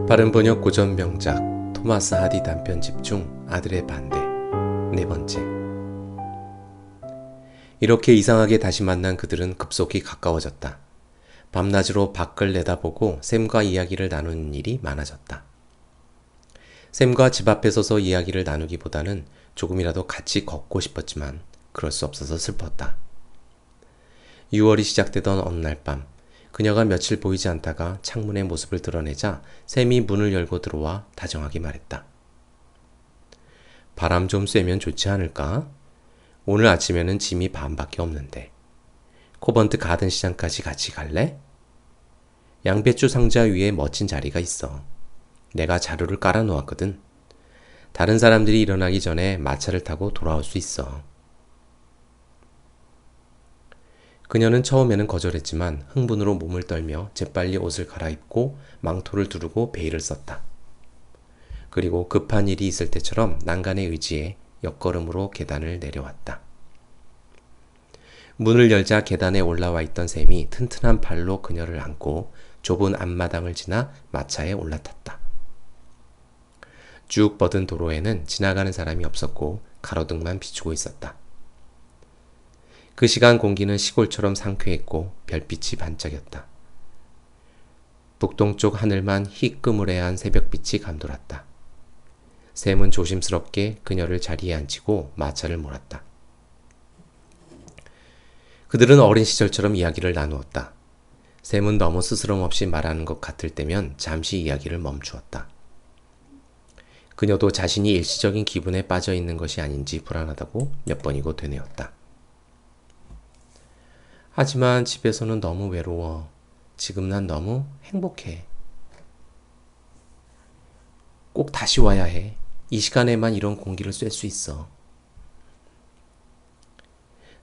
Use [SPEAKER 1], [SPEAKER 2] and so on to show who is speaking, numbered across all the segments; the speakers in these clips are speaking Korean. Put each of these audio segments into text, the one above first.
[SPEAKER 1] 바른 번역 고전 명작 토마스 하디 단편집 중 아들의 반대 네 번째. 이렇게 이상하게 다시 만난 그들은 급속히 가까워졌다. 밤낮으로 밖을 내다보고 샘과 이야기를 나누는 일이 많아졌다. 샘과 집 앞에 서서 이야기를 나누기보다는 조금이라도 같이 걷고 싶었지만 그럴 수 없어서 슬펐다. 6월이 시작되던 어느 날 밤, 그녀가 며칠 보이지 않다가 창문의 모습을 드러내자 샘이 문을 열고 들어와 다정하게 말했다. 바람 좀 쐬면 좋지 않을까? 오늘 아침에는 짐이 반밖에 없는데. 코번트 가든 시장까지 같이 갈래? 양배추 상자 위에 멋진 자리가 있어. 내가 자루를 깔아 놓았거든. 다른 사람들이 일어나기 전에 마차를 타고 돌아올 수 있어. 그녀는 처음에는 거절했지만 흥분으로 몸을 떨며 재빨리 옷을 갈아입고 망토를 두르고 베일을 썼다. 그리고 급한 일이 있을 때처럼 난간에 의지해 옆걸음으로 계단을 내려왔다. 문을 열자 계단에 올라와 있던 샘이 튼튼한 발로 그녀를 안고 좁은 앞마당을 지나 마차에 올라탔다. 쭉 뻗은 도로에는 지나가는 사람이 없었고 가로등만 비추고 있었다. 그 시간 공기는 시골처럼 상쾌했고 별빛이 반짝였다. 북동쪽 하늘만 희끄무레한 새벽빛이 감돌았다. 샘은 조심스럽게 그녀를 자리에 앉히고 마차를 몰았다. 그들은 어린 시절처럼 이야기를 나누었다. 샘은 너무 스스럼 없이 말하는 것 같을 때면 잠시 이야기를 멈추었다. 그녀도 자신이 일시적인 기분에 빠져 있는 것이 아닌지 불안하다고 몇 번이고 되뇌었다. 하지만 집에서는 너무 외로워. 지금 난 너무 행복해. 꼭 다시 와야 해. 이 시간에만 이런 공기를 쐴 수 있어.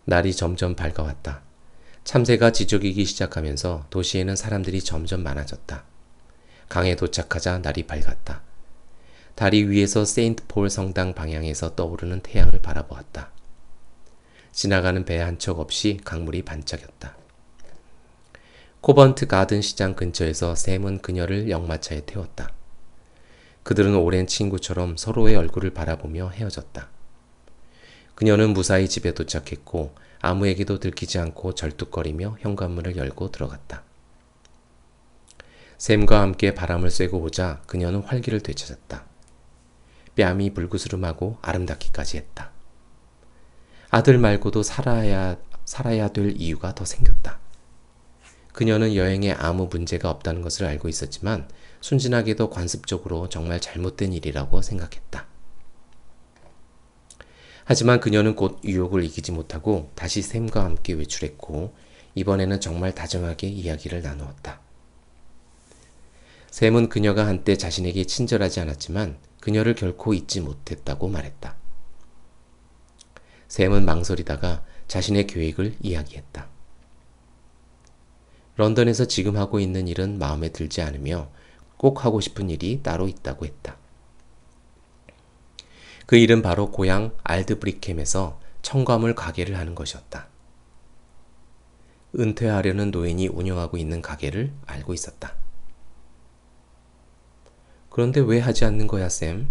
[SPEAKER 1] 날이 점점 밝아왔다. 참새가 지저귀기 시작하면서 도시에는 사람들이 점점 많아졌다. 강에 도착하자 날이 밝았다. 다리 위에서 세인트 폴 성당 방향에서 떠오르는 태양을 바라보았다. 지나가는 배 한 척 없이 강물이 반짝였다. 코번트 가든 시장 근처에서 샘은 그녀를 역마차에 태웠다. 그들은 오랜 친구처럼 서로의 얼굴을 바라보며 헤어졌다. 그녀는 무사히 집에 도착했고 아무에게도 들키지 않고 절뚝거리며 현관문을 열고 들어갔다. 샘과 함께 바람을 쐬고 보자 그녀는 활기를 되찾았다. 뺨이 불구스름하고 아름답기까지 했다. 아들 말고도 살아야 될 이유가 더 생겼다. 그녀는 여행에 아무 문제가 없다는 것을 알고 있었지만 순진하게도 관습적으로 정말 잘못된 일이라고 생각했다. 하지만 그녀는 곧 유혹을 이기지 못하고 다시 샘과 함께 외출했고 이번에는 정말 다정하게 이야기를 나누었다. 샘은 그녀가 한때 자신에게 친절하지 않았지만 그녀를 결코 잊지 못했다고 말했다. 샘은 망설이다가 자신의 계획을 이야기했다. 런던에서 지금 하고 있는 일은 마음에 들지 않으며 꼭 하고 싶은 일이 따로 있다고 했다. 그 일은 바로 고향 알드브리캠에서 청과물 가게를 하는 것이었다. 은퇴하려는 노인이 운영하고 있는 가게를 알고 있었다. 그런데 왜 하지 않는 거야, 샘?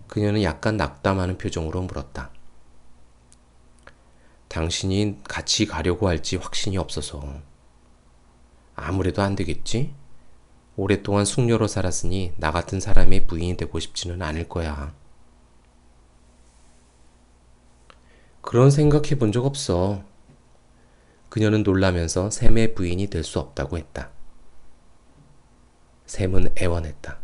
[SPEAKER 1] 그녀는 약간 낙담하는 표정으로 물었다. 당신이 같이 가려고 할지 확신이 없어서. 아무래도 안 되겠지? 오랫동안 숙녀로 살았으니 나 같은 사람의 부인이 되고 싶지는 않을 거야. 그런 생각해 본 적 없어. 그녀는 놀라면서 샘의 부인이 될 수 없다고 했다. 샘은 애원했다.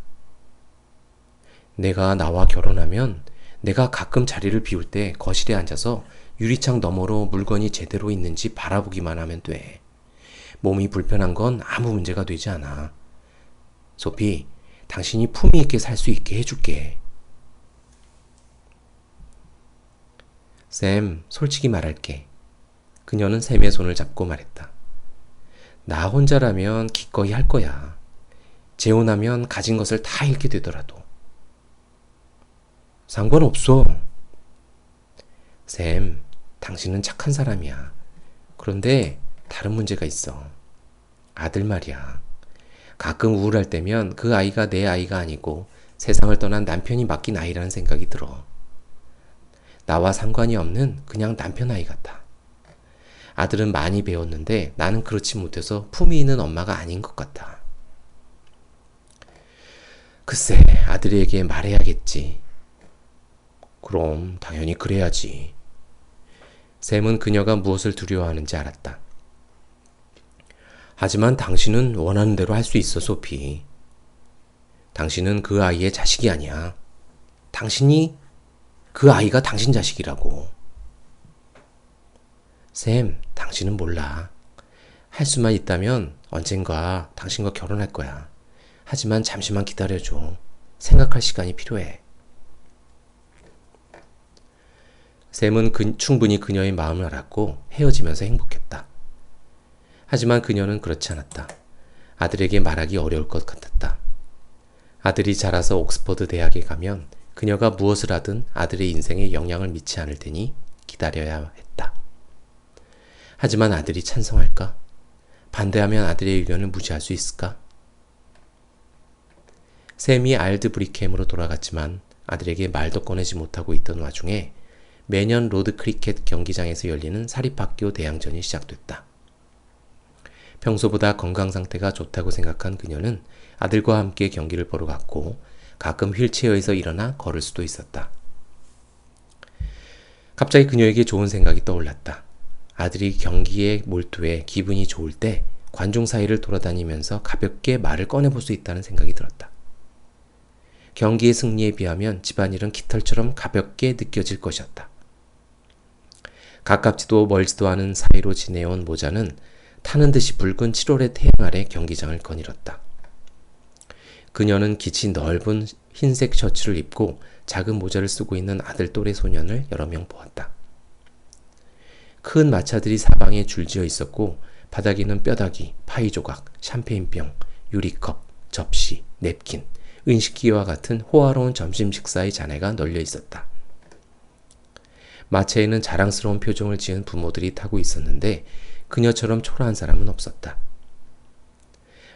[SPEAKER 1] 내가 나와 결혼하면 내가 가끔 자리를 비울 때 거실에 앉아서 유리창 너머로 물건이 제대로 있는지 바라보기만 하면 돼. 몸이 불편한 건 아무 문제가 되지 않아. 소피, 당신이 품위 있게 살 수 있게 해줄게. 샘, 솔직히 말할게. 그녀는 샘의 손을 잡고 말했다. 나 혼자라면 기꺼이 할 거야. 재혼하면 가진 것을 다 잃게 되더라도. 상관없어. 샘, 당신은 착한 사람이야. 그런데 다른 문제가 있어. 아들 말이야. 가끔 우울할 때면 그 아이가 내 아이가 아니고 세상을 떠난 남편이 맡긴 아이라는 생각이 들어. 나와 상관이 없는 그냥 남편 아이 같아. 아들은 많이 배웠는데 나는 그렇지 못해서 품위 있는 엄마가 아닌 것 같아. 글쎄, 아들에게 말해야겠지. 그럼 당연히 그래야지. 샘은 그녀가 무엇을 두려워하는지 알았다. 하지만 당신은 원하는 대로 할 수 있어, 소피. 당신은 그 아이의 자식이 아니야. 그 아이가 당신 자식이라고. 샘, 당신은 몰라. 할 수만 있다면 언젠가 당신과 결혼할 거야. 하지만 잠시만 기다려줘. 생각할 시간이 필요해. 샘은 충분히 그녀의 마음을 알았고 헤어지면서 행복했다. 하지만 그녀는 그렇지 않았다. 아들에게 말하기 어려울 것 같았다. 아들이 자라서 옥스퍼드 대학에 가면 그녀가 무엇을 하든 아들의 인생에 영향을 미치지 않을 테니 기다려야 했다. 하지만 아들이 찬성할까? 반대하면 아들의 의견을 무시할 수 있을까? 샘이 알드브리캠으로 돌아갔지만 아들에게 말도 꺼내지 못하고 있던 와중에 매년 로드 크리켓 경기장에서 열리는 사립학교 대항전이 시작됐다. 평소보다 건강 상태가 좋다고 생각한 그녀는 아들과 함께 경기를 보러 갔고 가끔 휠체어에서 일어나 걸을 수도 있었다. 갑자기 그녀에게 좋은 생각이 떠올랐다. 아들이 경기에 몰두해 기분이 좋을 때 관중 사이를 돌아다니면서 가볍게 말을 꺼내볼 수 있다는 생각이 들었다. 경기의 승리에 비하면 집안일은 깃털처럼 가볍게 느껴질 것이었다. 가깝지도 멀지도 않은 사이로 지내온 모자는 타는 듯이 붉은 7월의 태양 아래 경기장을 거닐었다. 그녀는 기치 넓은 흰색 셔츠를 입고 작은 모자를 쓰고 있는 아들 또래 소년을 여러 명 보았다. 큰 마차들이 사방에 줄지어 있었고 바닥에는 뼈다귀, 파이 조각, 샴페인병, 유리컵, 접시, 냅킨, 은식기와 같은 호화로운 점심 식사의 잔해가 널려 있었다. 마차에는 자랑스러운 표정을 지은 부모들이 타고 있었는데 그녀처럼 초라한 사람은 없었다.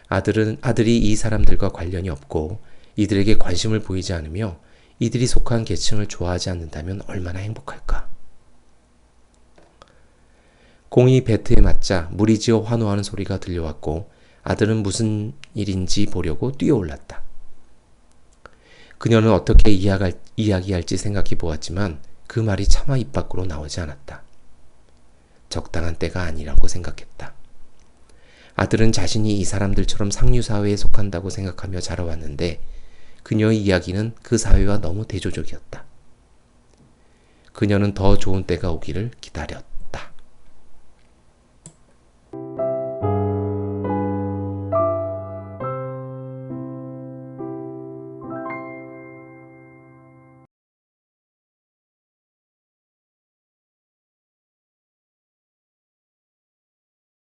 [SPEAKER 1] 아들이 이 사람들과 관련이 없고 이들에게 관심을 보이지 않으며 이들이 속한 계층을 좋아하지 않는다면 얼마나 행복할까. 공이 배트에 맞자 물이 지어 환호하는 소리가 들려왔고 아들은 무슨 일인지 보려고 뛰어올랐다. 그녀는 어떻게 이야기할지 생각해 보았지만 그 말이 차마 입 밖으로 나오지 않았다. 적당한 때가 아니라고 생각했다. 아들은 자신이 이 사람들처럼 상류사회에 속한다고 생각하며 자라왔는데 그녀의 이야기는 그 사회와 너무 대조적이었다. 그녀는 더 좋은 때가 오기를 기다렸다.